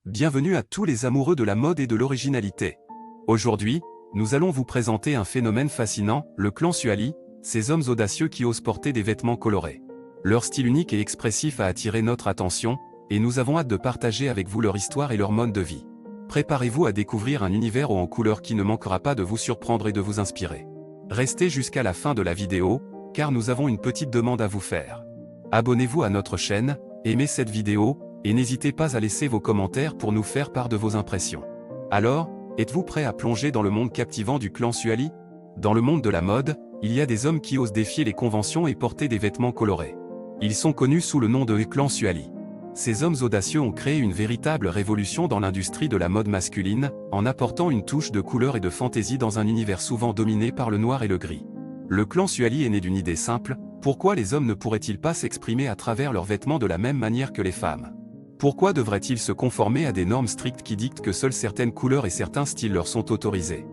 Bienvenue à tous les amoureux de la mode et de l'originalité. Aujourd'hui, nous allons vous présenter un phénomène fascinant, le clan Suali, ces hommes audacieux qui osent porter des vêtements colorés. Leur style unique et expressif a attiré notre attention, et nous avons hâte de partager avec vous leur histoire et leur mode de vie. Préparez-vous à découvrir un univers haut en couleurs qui ne manquera pas de vous surprendre et de vous inspirer. Restez jusqu'à la fin de la vidéo, car nous avons une petite demande à vous faire. Abonnez-vous à notre chaîne, aimez cette vidéo, et n'hésitez pas à laisser vos commentaires pour nous faire part de vos impressions. Alors, êtes-vous prêt à plonger dans le monde captivant du clan Suali? Dans le monde de la mode, il y a des hommes qui osent défier les conventions et porter des vêtements colorés. Ils sont connus sous le nom de clan Suali. Ces hommes audacieux ont créé une véritable révolution dans l'industrie de la mode masculine, en apportant une touche de couleur et de fantaisie dans un univers souvent dominé par le noir et le gris. Le clan Suali est né d'une idée simple: pourquoi les hommes ne pourraient-ils pas s'exprimer à travers leurs vêtements de la même manière que les femmes? Pourquoi devraient-ils se conformer à des normes strictes qui dictent que seules certaines couleurs et certains styles leur sont autorisés?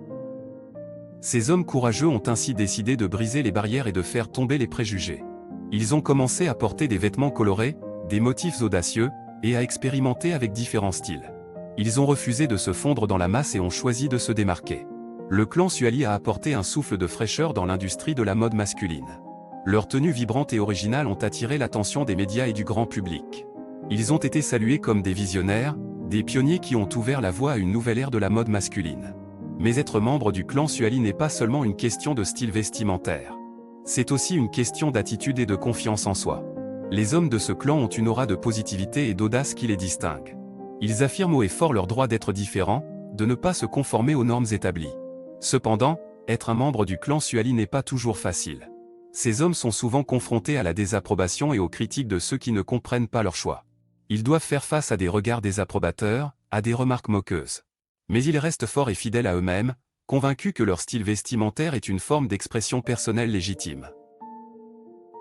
Ces hommes courageux ont ainsi décidé de briser les barrières et de faire tomber les préjugés. Ils ont commencé à porter des vêtements colorés, des motifs audacieux, et à expérimenter avec différents styles. Ils ont refusé de se fondre dans la masse et ont choisi de se démarquer. Le clan Suali a apporté un souffle de fraîcheur dans l'industrie de la mode masculine. Leurs tenues vibrantes et originales ont attiré l'attention des médias et du grand public. Ils ont été salués comme des visionnaires, des pionniers qui ont ouvert la voie à une nouvelle ère de la mode masculine. Mais être membre du clan Suali n'est pas seulement une question de style vestimentaire. C'est aussi une question d'attitude et de confiance en soi. Les hommes de ce clan ont une aura de positivité et d'audace qui les distingue. Ils affirment haut et fort leur droit d'être différents, de ne pas se conformer aux normes établies. Cependant, être un membre du clan Suali n'est pas toujours facile. Ces hommes sont souvent confrontés à la désapprobation et aux critiques de ceux qui ne comprennent pas leur choix. Ils doivent faire face à des regards désapprobateurs, à des remarques moqueuses. Mais ils restent forts et fidèles à eux-mêmes, convaincus que leur style vestimentaire est une forme d'expression personnelle légitime.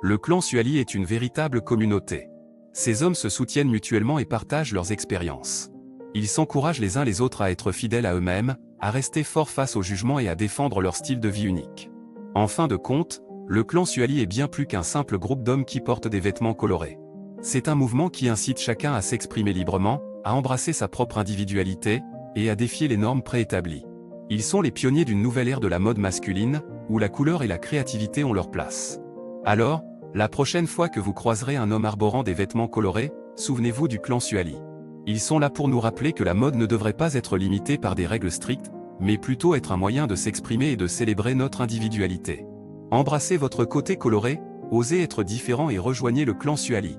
Le clan Suali est une véritable communauté. Ces hommes se soutiennent mutuellement et partagent leurs expériences. Ils s'encouragent les uns les autres à être fidèles à eux-mêmes, à rester forts face au jugement et à défendre leur style de vie unique. En fin de compte, le clan Suali est bien plus qu'un simple groupe d'hommes qui portent des vêtements colorés. C'est un mouvement qui incite chacun à s'exprimer librement, à embrasser sa propre individualité, et à défier les normes préétablies. Ils sont les pionniers d'une nouvelle ère de la mode masculine, où la couleur et la créativité ont leur place. Alors, la prochaine fois que vous croiserez un homme arborant des vêtements colorés, souvenez-vous du clan Suali. Ils sont là pour nous rappeler que la mode ne devrait pas être limitée par des règles strictes, mais plutôt être un moyen de s'exprimer et de célébrer notre individualité. Embrassez votre côté coloré, osez être différent et rejoignez le clan Suali.